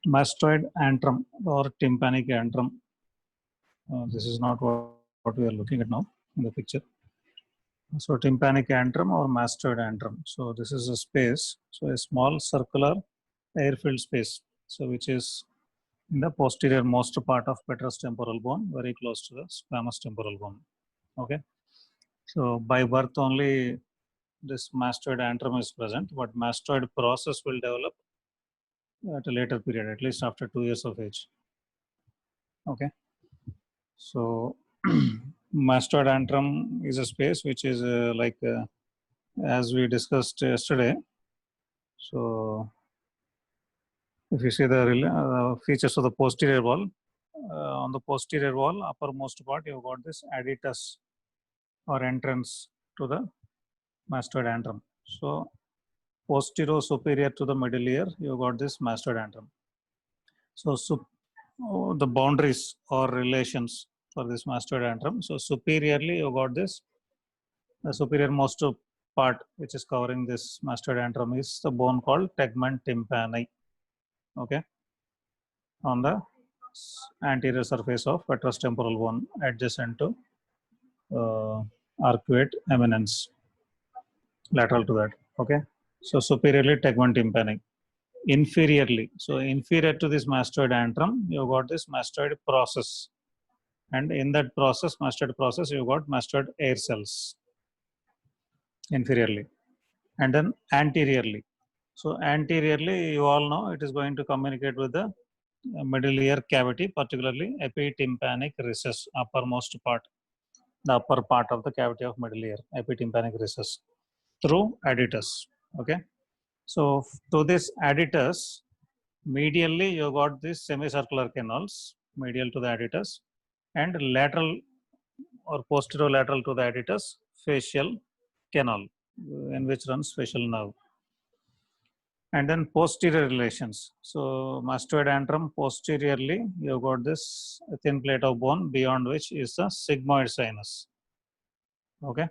mastoid antrum or tympanic antrum. This is not what we are looking at now in the picture. So tympanic antrum or mastoid antrum. So this is a space, so a small circular air-filled space, so which is in the posterior most part of petrous temporal bone, very close to the squamous temporal bone. Okay, so by birth only this mastoid antrum is present, but mastoid process will develop at a later period, at least after 2 years of age. Okay, so mastoid antrum is a space which is as we discussed yesterday. So if you see the features of the posterior wall, on the posterior wall uppermost part you've got this aditus or entrance to the mastoid antrum. So posterior superior to the middle ear you got this mastoid antrum. So the boundaries or relations for this mastoid antrum. So superiorly you got this, the superior most part which is covering this mastoid antrum is the bone called tegmen tympani. Okay, on the anterior surface of petrous temporal bone adjacent to arcuate eminence, lateral to that. Okay, so superiorly tegmen tympani. Inferiorly, so inferior to this mastoid antrum you got this mastoid process, and in that process, mastoid process, you got mastoid air cells inferiorly, and then anteriorly. So anteriorly, you all know it is going to communicate with the middle ear cavity, particularly epitympanic recess, uppermost part, the upper part of the cavity of middle ear, epitympanic recess, through aditus. Okay, so to this aditus, medially you got these semicircular canals medial to the aditus, and lateral or posterolateral to the aditus facial canal in which runs facial nerve. And then posterior relations. So mastoid antrum posteriorly you got this thin plate of bone beyond which is the sigmoid sinus. Okay,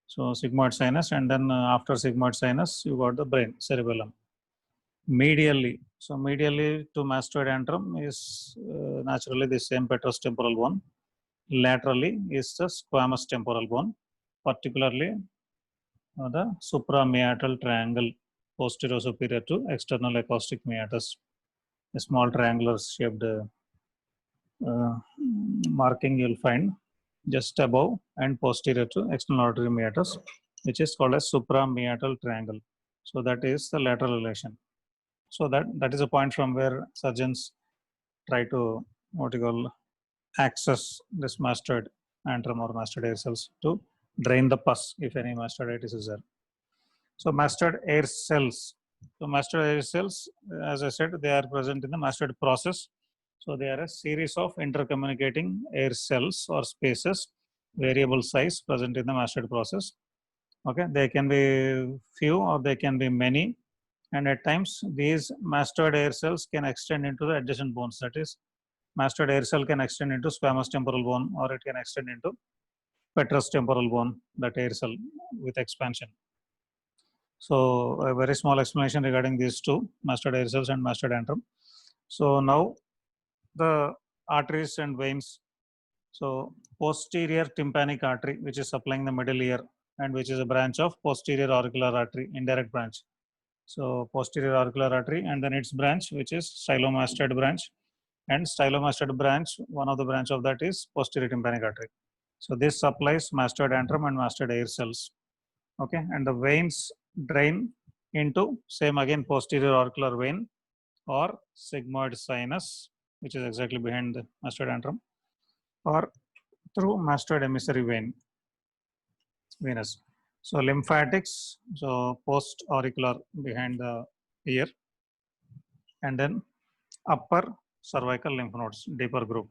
so sigmoid sinus, and then after sigmoid sinus you got the brain, cerebellum. Medially, so medially to mastoid antrum is naturally the same petrous temporal bone. Laterally is the squamous temporal bone, particularly the suprameatal triangle posterior superior to external acoustic meatus, a small triangular shaped marking you'll find just above and posterior to external auditory meatus, which is called as suprameatal triangle. So that is the lateral relation. So that is a point from where surgeons try to access this mastoid antrum or mastoid air cells to drain the pus if any mastoiditis is there. So mastoid air cells. So mastoid air cells, as I said, they are present in the mastoid process. So they are a series of intercommunicating air cells or spaces, variable size, present in the mastoid process. Okay, they can be few or they can be many, and at times these mastoid air cells can extend into the adjacent bones. That is, mastoid air cell can extend into squamous temporal bone, or it can extend into petrous temporal bone, that air cell with expansion. So a very small explanation regarding these two, mastoid air cells and mastoid antrum. So now the arteries and veins. So posterior tympanic artery, which is supplying the middle ear and which is a branch of posterior auricular artery, indirect branch. So posterior auricular artery, and then its branch, which is stylomastoid branch, and stylomastoid branch, one of the branch of that is posterior tympanic artery. So this supplies mastoid antrum and mastoid air cells. Okay, and the veins drain into same again posterior auricular vein or sigmoid sinus, which is exactly behind the mastoid antrum, or through mastoid emissary vein, venous. So lymphatics, so post auricular behind the ear, and then upper cervical lymph nodes, deeper group.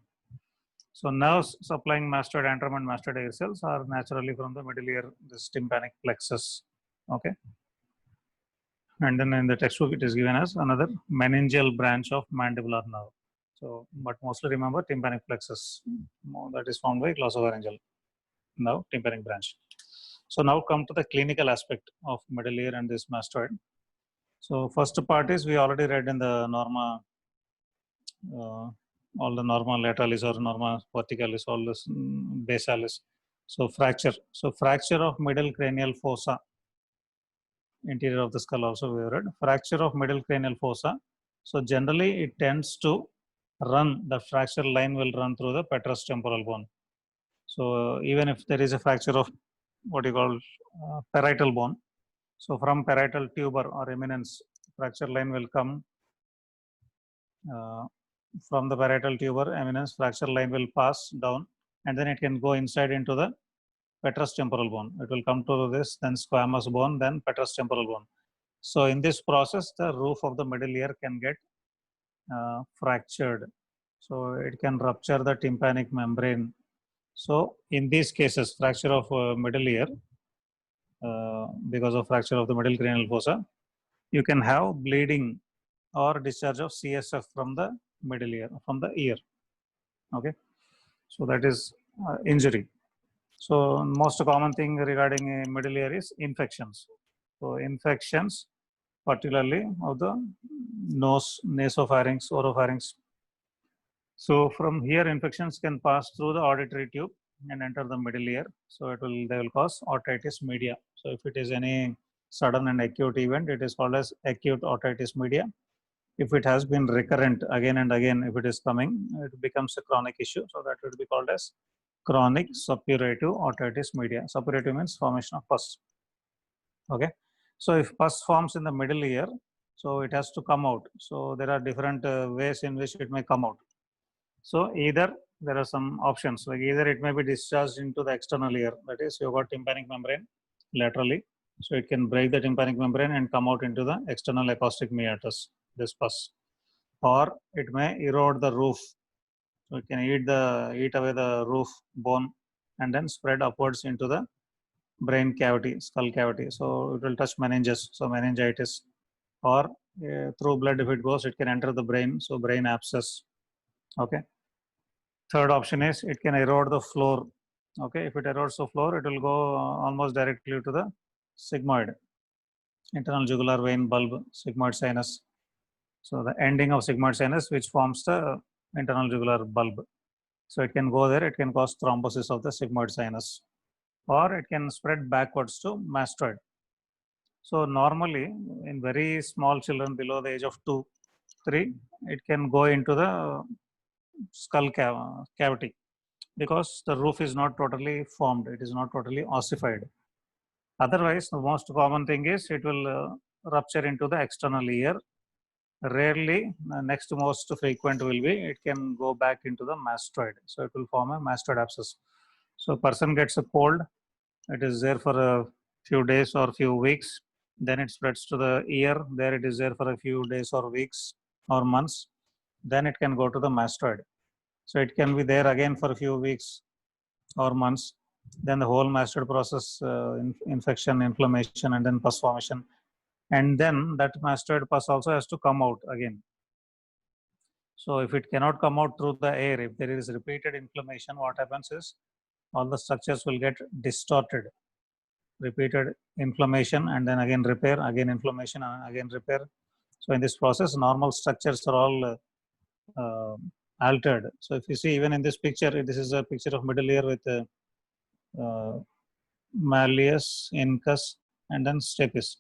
So nerves supplying mastoid antrum and mastoid air cells are naturally from the middle ear, this tympanic plexus. Okay, and then in the textbook it is given as another meningeal branch of mandibular nerve. So, but mostly remember tympanic plexus, that is formed by glossopharyngeal nerve, tympanic branch. So now come to the clinical aspect of middle ear and this mastoid. So first part is we already read in the norma, all the norma lateralis or norma verticalis, all this basalis. So fracture. So fracture of middle cranial fossa, interior of the skull also we read. Fracture of middle cranial fossa. So generally it tends to run, the fracture line will run through the petrous temporal bone. So even if there is a fracture of what you call parietal bone, so from parietal tuber or eminence, fracture line will come from the parietal tuber eminence, fracture line will pass down and then it can go inside into the petrous temporal bone. It will come to this, then squamous bone, then petrous temporal bone. So in this process, the roof of the middle ear can get fractured. So it can rupture the tympanic membrane. So in these cases, fracture of middle ear, because of fracture of the middle cranial fossa, you can have bleeding or discharge of CSF from the middle ear, from the ear. Okay, so that is injury. So most common thing regarding middle ear is infections. So infections, particularly of the nose, nasopharynx, oropharynx. So from here, infections can pass through the auditory tube and enter the middle ear. So they will cause otitis media. So if it is any sudden and acute event, it is called as acute otitis media. If it has been recurrent again and again, if it is coming, it becomes a chronic issue. So that would be called as chronic suppurative otitis media. Suppurative means formation of pus. Okay. So if pus forms in the middle ear, so it has to come out. So there are different ways in which it may come out. So either there are some options, like either it may be discharged into the external ear, that is you got tympanic membrane laterally. So it can break the tympanic membrane and come out into the external acoustic meatus, this pus. Or it may erode the roof. So it can eat away the roof bone and then spread upwards into the brain cavity, skull cavity. So it will touch meninges, so meningitis. Or through blood, if it goes, it can enter the brain, so brain abscess. Okay. Third option is it can erode the floor. Okay, if it erodes the floor, it will go almost directly to the sigmoid, internal jugular vein bulb, sigmoid sinus. So the ending of sigmoid sinus, which forms the internal jugular bulb. So it can go there, it can cause thrombosis of the sigmoid sinus, or it can spread backwards to mastoid. So normally in very small children below the age of 2, 3, it can go into the skull cavity because the roof is not totally formed, it is not totally ossified. Otherwise, the most common thing is it will rupture into the external ear. Rarely, next most frequent will be it can go back into the mastoid. So it will form a mastoid abscess. So person gets a cold, it is there for a few days or few weeks. Then it spreads to the ear. There it is there for a few days or weeks or months. Then it can go to the mastoid. So it can be there again for a few weeks or months. Then the whole mastoid process, infection, inflammation, and then pus formation. And then that mastoid pus also has to come out again. So if it cannot come out through the air, if there is repeated inflammation, what happens is all the structures will get distorted. Repeated inflammation and then again repair, again inflammation, again repair. So in this process, normal structures are all altered. So if you see even in this picture, this is a picture of middle ear with malleus, incus, and then stapes.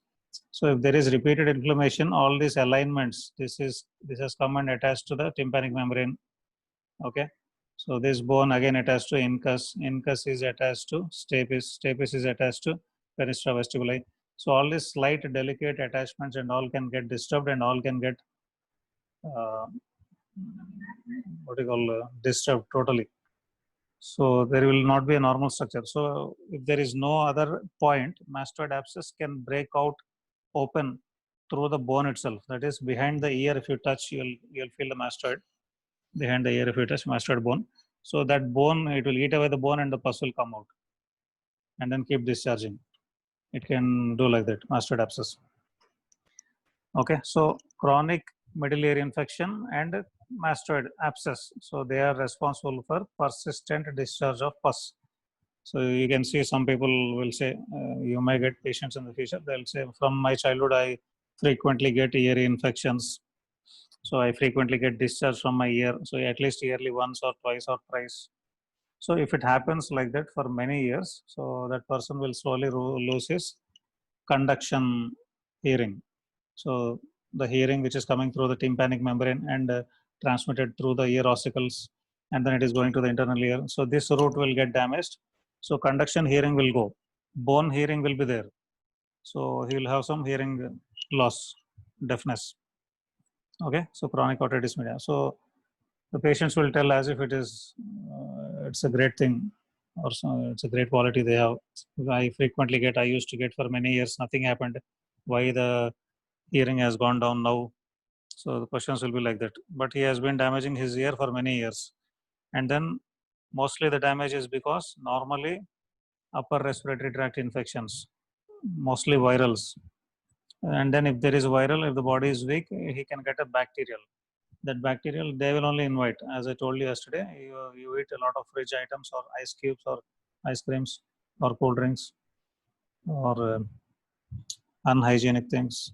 So if there is repeated inflammation, all these alignments, this has come and attached to the tympanic membrane. Okay. So this bone again attached to incus, incus is attached to stapes, stapes is attached to fenestra vestibuli. So all these slight delicate attachments and all can get disturbed and all can get what you call disturbed totally. So there will not be a normal structure. So if there is no other point, mastoid abscess can break out open through the bone itself. That is behind the ear. If you touch, you'll feel the mastoid behind the ear. If you touch mastoid bone, so that bone, it will eat away the bone and the pus will come out and then keep discharging. It can do like that, mastoid abscess. Okay, so chronic middle ear infection and mastoid abscess. So they are responsible for persistent discharge of pus. So you can see some people will say, you may get patients in the future, they'll say, from my childhood, I frequently get ear infections. So I frequently get discharged from my ear. So at least yearly once or twice or thrice. So if it happens like that for many years, so that person will slowly lose his conduction hearing. So the hearing which is coming through the tympanic membrane and transmitted through the ear ossicles, and then it is going to the internal ear. So this root will get damaged. So conduction hearing will go. Bone hearing will be there. So he will have some hearing loss, deafness. Okay, so chronic otitis media. So the patients will tell as if it's a great thing, or so, it's a great quality they have. I used to get for many years, nothing happened. Why the hearing has gone down now? So the questions will be like that. But he has been damaging his ear for many years. And then mostly the damage is because normally upper respiratory tract infections, mostly virals. And then if there is viral, if the body is weak, he can get a bacterial. That bacterial, they will only invite. As I told you yesterday, you eat a lot of fridge items or ice cubes or ice creams or cold drinks or unhygienic things.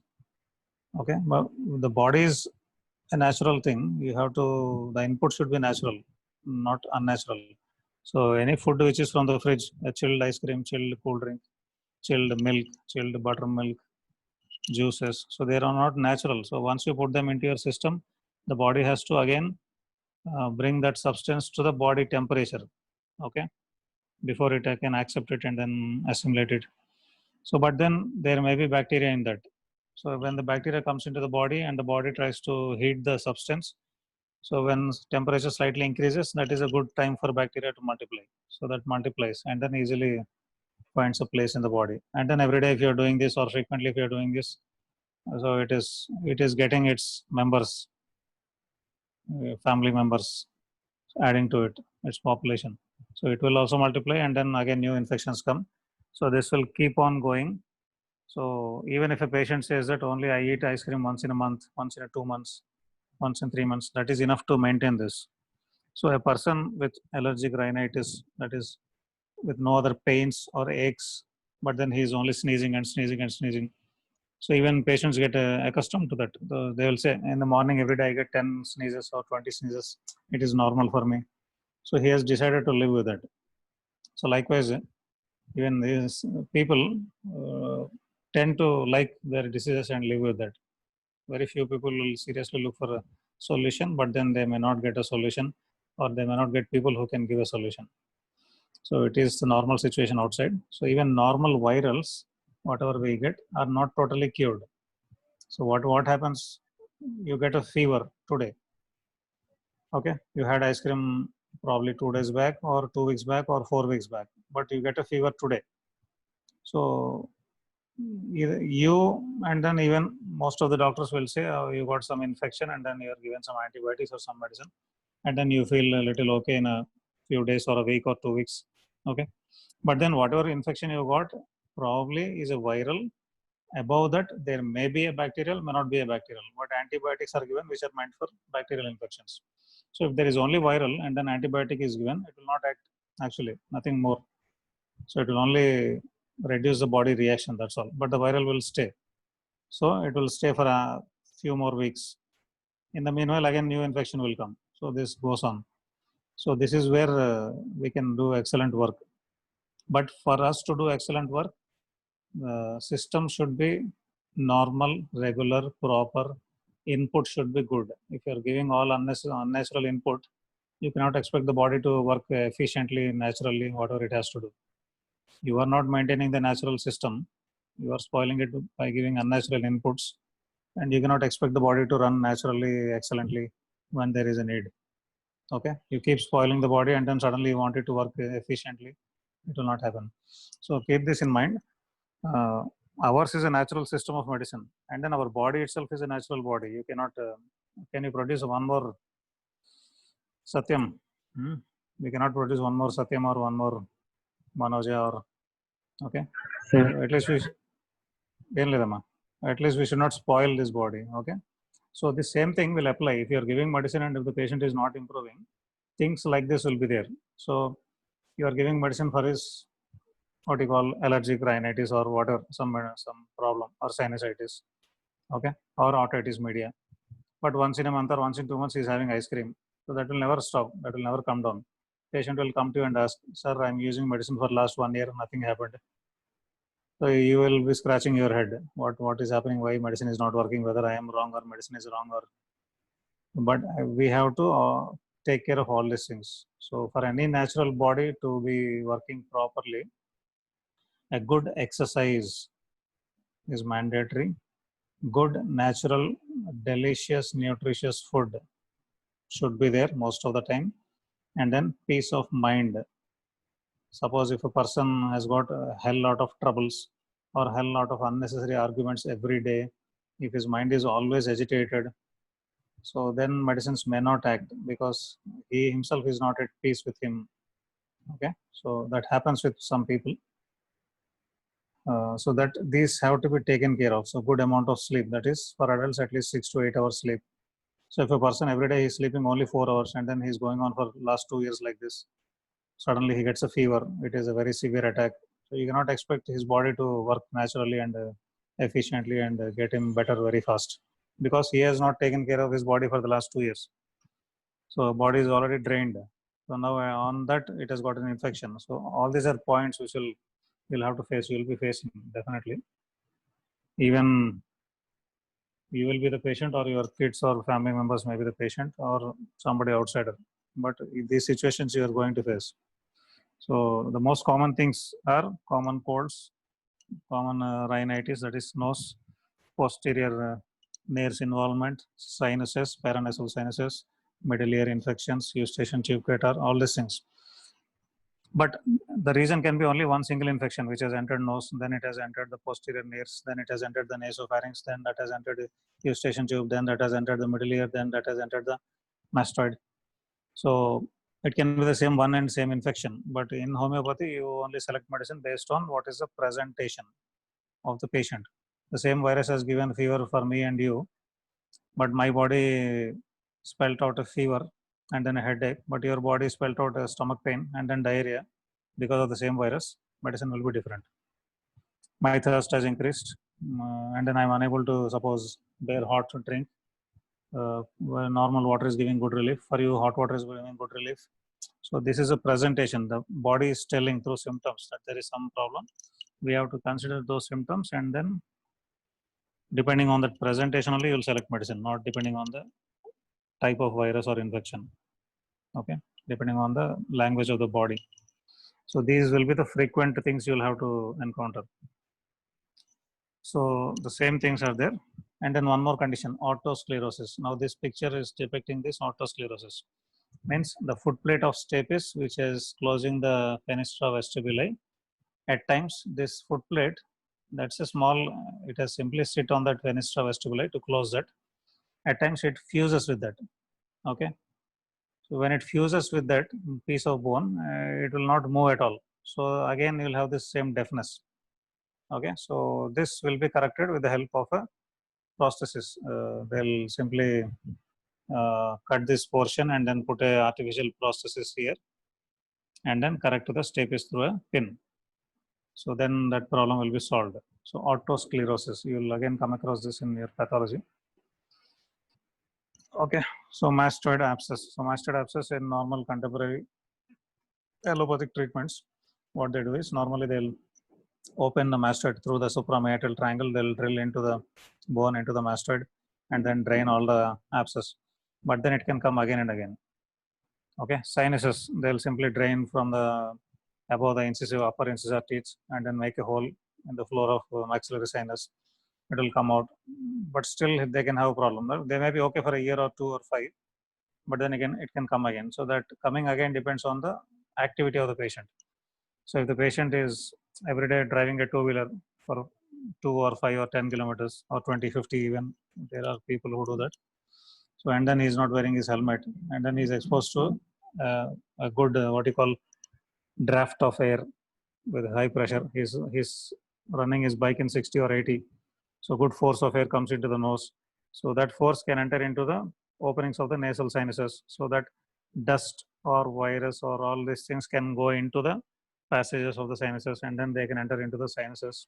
Okay, but the body is a natural thing. You have to, the input should be natural, not unnatural. So any food which is from the fridge, a chilled ice cream, chilled cool drink, chilled milk, chilled buttermilk, juices, so they are not natural. So once you put them into your system, the body has to again bring that substance to the body temperature, okay, before it can accept it and then assimilate it. So but then there may be bacteria in that. So when the bacteria comes into the body and the body tries to heat the substance, so when temperature slightly increases, that is a good time for bacteria to multiply. So that multiplies and then easily finds a place in the body. And then every day if you're doing this, or frequently if you're doing this, so it is getting its members, family members, adding to it, its population. So it will also multiply and then again new infections come. So this will keep on going. So even if a patient says that only I eat ice cream once in a month, once in a 2 months, once in 3 months, that is enough to maintain this. So a person with allergic rhinitis, that is with no other pains or aches, but then he is only sneezing and sneezing and sneezing. So even patients get accustomed to that. They will say in the morning every day I get 10 sneezes or 20 sneezes. It is normal for me. So he has decided to live with it. So likewise, even these people tend to like their diseases and live with that. Very few people will seriously look for a solution, but then they may not get a solution, or they may not get people who can give a solution. So it is the normal situation outside. So even normal virals, whatever we get, are not totally cured. So what happens? You get a fever today. Okay, you had ice cream probably 2 days back, or 2 weeks back, or 4 weeks back, but you get a fever today. So either you, and then even most of the doctors will say, oh, you got some infection, and then you are given some antibiotics or some medicine, and then you feel a little okay in a few days or a week or 2 weeks. Okay, but then whatever infection you got probably is a viral. Above that, there may be a bacterial, may not be a bacterial, but antibiotics are given which are meant for bacterial infections. So if there is only viral and then antibiotic is given, it will not act, actually, nothing more. So it will only reduce the body reaction, that's all. But the viral will stay. So it will stay for a few more weeks. In the meanwhile, again, new infection will come. So this goes on. So this is where we can do excellent work. But for us to do excellent work, the system should be normal, regular, proper. Input should be good. If you're giving all unnatural input, you cannot expect the body to work efficiently, naturally, whatever it has to do. You are not maintaining the natural system. You are spoiling it by giving unnatural inputs, and you cannot expect the body to run naturally, excellently when there is a need. Okay, you keep spoiling the body, and then suddenly you want it to work efficiently. It will not happen. So keep this in mind. Uh, Ours is a natural system of medicine, and then our body itself is a natural body. You cannot. Can you produce one more Satyam? Hmm? We cannot produce one more Satyam or one more Manoja or okay. Sir, So at least at least we should not spoil this body. Okay. So the same thing will apply if you are giving medicine and if the patient is not improving. Things like this will be there. So you are giving medicine for his what you call allergic rhinitis or whatever, some problem or sinusitis. okay, or otitis media. But once in a month or once in 2 months, he's having ice cream. So that will never stop. That will never come down. Patient will come to you and ask, sir, I'm using medicine for last 1 year, nothing happened. So you will be scratching your head. What is happening? Why medicine is not working? Whether I am wrong or medicine is wrong, or but we have to take care of all these things. So for any natural body to be working properly, a good exercise is mandatory. Good, natural, delicious, nutritious food should be there most of the time. And then peace of mind. Suppose if a person has got a hell lot of troubles or hell lot of unnecessary arguments every day, if his mind is always agitated, so then medicines may not act because he himself is not at peace with him. Okay, so that happens with some people. So that these have to be taken care of. So good amount of sleep, that is for adults at least 6 to 8 hours sleep. So if a person every day is sleeping only 4 hours and then he's going on for last 2 years like this, suddenly he gets a fever. It is a very severe attack. So you cannot expect his body to work naturally and efficiently and get him better very fast because he has not taken care of his body for the last 2 years. So body is already drained. So now on that it has got an infection. So all these are points which you'll have to face. You'll be facing definitely. Even you will be the patient, or your kids or family members may be the patient, or somebody outsider. But these situations you are going to face. So the most common things are common colds, common rhinitis, that is nose, posterior nares involvement, sinuses, paranasal sinuses, middle ear infections, eustachian tube catarrh, all these things. But the reason can be only one single infection which has entered nose, then it has entered the posterior nares, then it has entered the nasopharynx, then that has entered the eustachian tube, then that has entered the middle ear, then that has entered the mastoid. So it can be the same one and same infection, but in homeopathy, you only select medicine based on what is the presentation of the patient. The same virus has given fever for me and you, but my body spelt out a fever and then a headache, but your body spelt out a stomach pain and then diarrhea because of the same virus. Medicine will be different. My thirst has increased, and then I'm unable to, suppose, bear hot drink. Where normal water is giving good relief. For you, hot water is giving good relief. So this is a presentation. The body is telling through symptoms that there is some problem. We have to consider those symptoms, and then depending on that presentation only, you'll select medicine, not depending on the type of virus or infection. Okay, depending on the language of the body. So these will be the frequent things you'll have to encounter. So the same things are there. And then one more condition, autosclerosis. Now this picture is depicting this autosclerosis. Means the footplate of stapes, which is closing the fenestra vestibuli. At times, this footplate, that's a small, it has simply sit on that fenestra vestibuli to close that. At times, it fuses with that. Okay. So when it fuses with that piece of bone, it will not move at all. So again, you'll have this same deafness. Okay. So this will be corrected with the help of a prosthesis. They'll simply cut this portion and then put a artificial prosthesis here and then correct the stapes through a pin. So then that problem will be solved. So autosclerosis, you will again come across this in your pathology. Okay, so mastoid abscess. So mastoid abscess in normal contemporary allopathic treatments, what they do is normally they'll open the mastoid through the suprameatal triangle. They'll drill into the bone, into the mastoid, and then drain all the abscess. But then it can come again and again. Okay, sinuses, they'll simply drain from the above the incisive upper incisor teeth and then make a hole in the floor of maxillary sinus. It will come out, but still they can have a problem. They may be okay for a year or 2 or 5, but then again it can come again. So that coming again depends on the activity of the patient. So if the patient is every day driving a two-wheeler for 2 or 5 or 10 kilometers or 20, 50 even, there are people who do that. So and then he's not wearing his helmet, and then he's exposed to a good what you call draft of air with high pressure. He's running his bike in 60 or 80. So good force of air comes into the nose. So that force can enter into the openings of the nasal sinuses. So that dust or virus or all these things can go into the passages of the sinuses and then they can enter into the sinuses.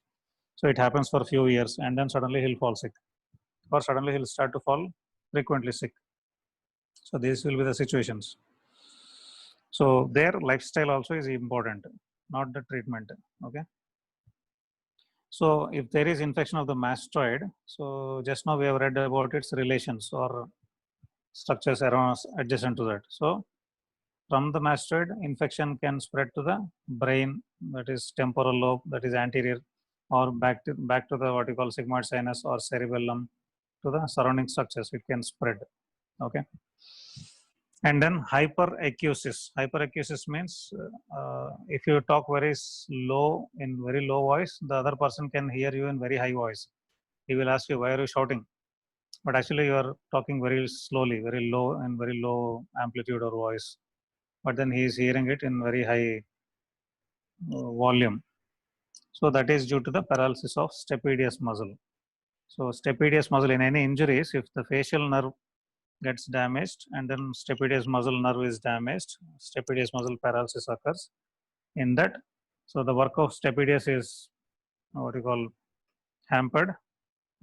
So it happens for a few years and then suddenly he'll fall sick. or suddenly he'll start to fall frequently sick. So these will be the situations. So their lifestyle also is important, not the treatment. Okay. So if there is infection of the mastoid, so just now we have read about its relations or structures around adjacent to that. So from the mastoid, infection can spread to the brain, that is temporal lobe, that is anterior, or back to the what you call sigmoid sinus or cerebellum, to the surrounding structures. It can spread. Okay. And then hyperacusis. Hyperacusis means if you talk very slow, in very low voice, the other person can hear you in very high voice. He will ask you, why are you shouting? But actually you are talking very slowly, very low, and very low amplitude or voice. But then he is hearing it in very high volume. So that is due to the paralysis of stapedius muscle. So stapedius muscle, in any injuries, if the facial nerve gets damaged and then stapedius muscle nerve is damaged, stapedius muscle paralysis occurs. In that, so the work of stapedius is what you call hampered.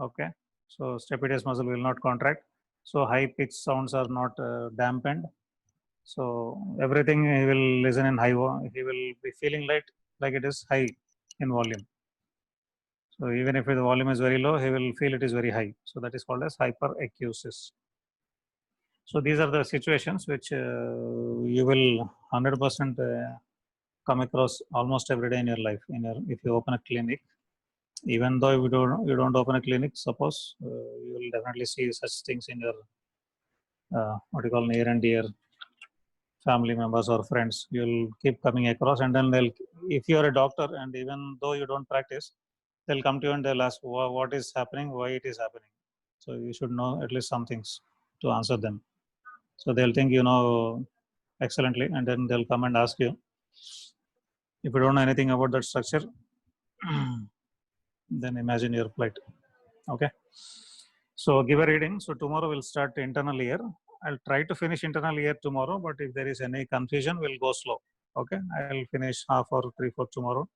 Okay, so stapedius muscle will not contract. So high pitched sounds are not dampened. So everything he will listen in high. He will be feeling like it is high in volume. So even if the volume is very low, he will feel it is very high. So that is called as hyperacusis. So these are the situations which you will 100% come across almost every day in your life. If you open a clinic, even though you don't open a clinic, suppose you will definitely see such things in your what you call near and dear family members or friends. You'll keep coming across, and then if you are a doctor, and even though you don't practice, they'll come to you and they'll ask what is happening, why it is happening. So you should know at least some things to answer them. So they'll think you know excellently, and then they'll come and ask you. If you don't know anything about that structure, then imagine your plight. Okay. So give a reading. So tomorrow we'll start internal year. I'll try to finish internal year tomorrow, but if there is any confusion, we'll go slow. Okay. I'll finish half or 3/4 tomorrow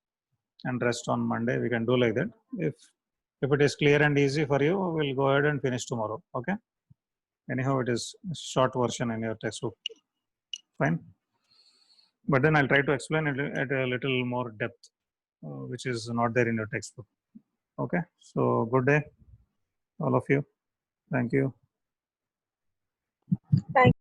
and rest on Monday. We can do like that. If it is clear and easy for you, we'll go ahead and finish tomorrow. Okay. Anyhow, it is short version in your textbook. Fine. But then I'll try to explain it at a little more depth, which is not there in your textbook. Okay. So good day, all of you. Thank you. Thank